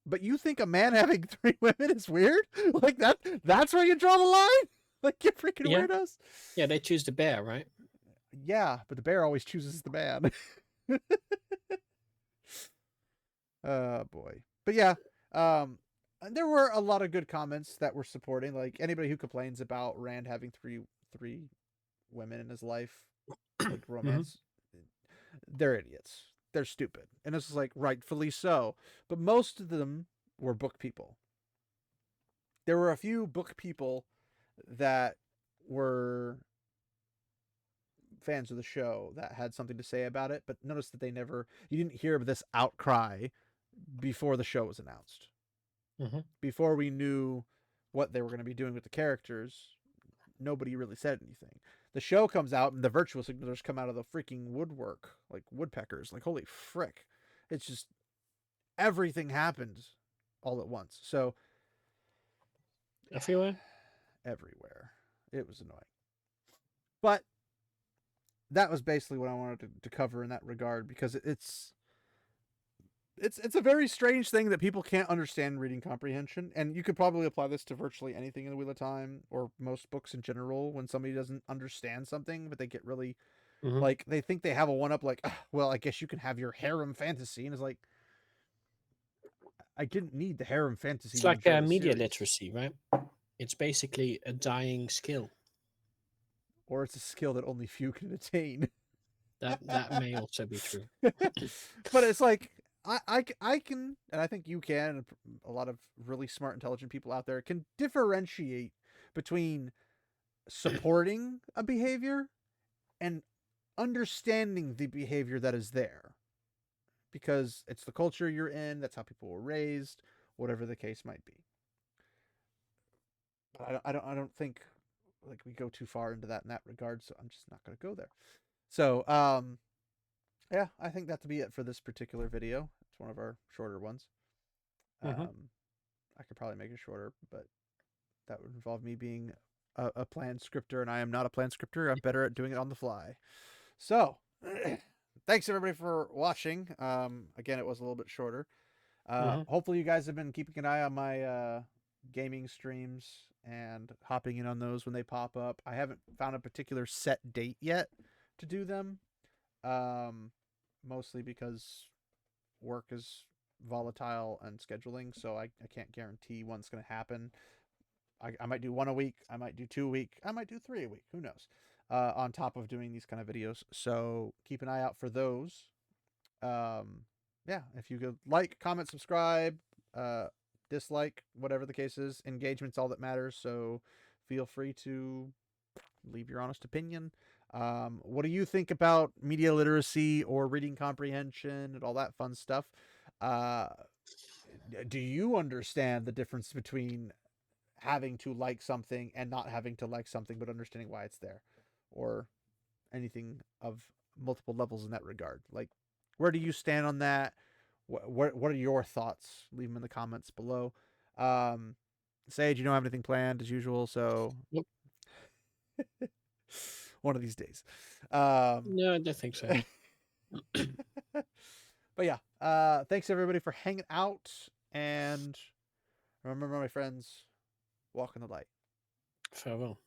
but you think a man having 3 women is weird? Like that's where you draw the line? Like, you freaking weirdos? Yeah, they choose the bear, right? Yeah, but the bear always chooses the man. Oh boy. But yeah, there were a lot of good comments that were supporting. Like, anybody who complains about Rand having three women in his life, like romance, they're idiots. They're stupid. And this is like, rightfully so. But most of them were book people. There were a few book people that were fans of the show that had something to say about it, but notice that you didn't hear of this outcry before the show was announced. Before we knew what they were going to be doing with the characters, nobody really said anything. The show comes out and the virtual signalers come out of the freaking woodwork, like woodpeckers. Like, holy frick. It's just, everything happened all at once. So everywhere. It was annoying. But that was basically what I wanted to cover in that regard, because it's a very strange thing that people can't understand reading comprehension, and you could probably apply this to virtually anything in the Wheel of Time or most books in general. When somebody doesn't understand something, but they get really like, they think they have a one-up, like, well, I guess you can have your harem fantasy, and it's like, I didn't need the harem fantasy. It's like media literacy, right? It's basically a dying skill, or it's a skill that only few can attain. That may also be true. But it's like, I can, and I think you can, and a lot of really smart, intelligent people out there can differentiate between supporting a behavior and understanding the behavior that is there, because it's the culture you're in, that's how people were raised, whatever the case might be. But I don't think like we go too far into that in that regard, so I'm just not going to go there. So yeah, I think that to be it for this particular video. It's one of our shorter ones. I could probably make it shorter, but that would involve me being a planned scripter, and I am not a planned scripter. I'm better at doing it on the fly. So thanks everybody for watching. Again, it was a little bit shorter. Hmm. Hopefully you guys have been keeping an eye on my gaming streams and hopping in on those when they pop up. I haven't found a particular set date yet to do them. Um, Mostly because work is volatile and scheduling, so I can't guarantee when's going to happen. I might do one a week, I might do 2 a week, I might do 3 a week, who knows, on top of doing these kind of videos. So keep an eye out for those. Yeah, if you could like, comment, subscribe, uh, dislike, whatever the case is, engagement's all that matters. So feel free to leave your honest opinion. What do you think about media literacy or reading comprehension and all that fun stuff? Uh, do you understand the difference between having to like something and not having to like something, but understanding why it's there, or anything of multiple levels in that regard? Like, where do you stand on that? What are your thoughts? Leave them in the comments below. Um, Sage, you don't have anything planned as usual, so Nope. one of these days. Um, No, I don't think so. but yeah, thanks everybody for hanging out, and remember, my friends, walk in the light. Farewell.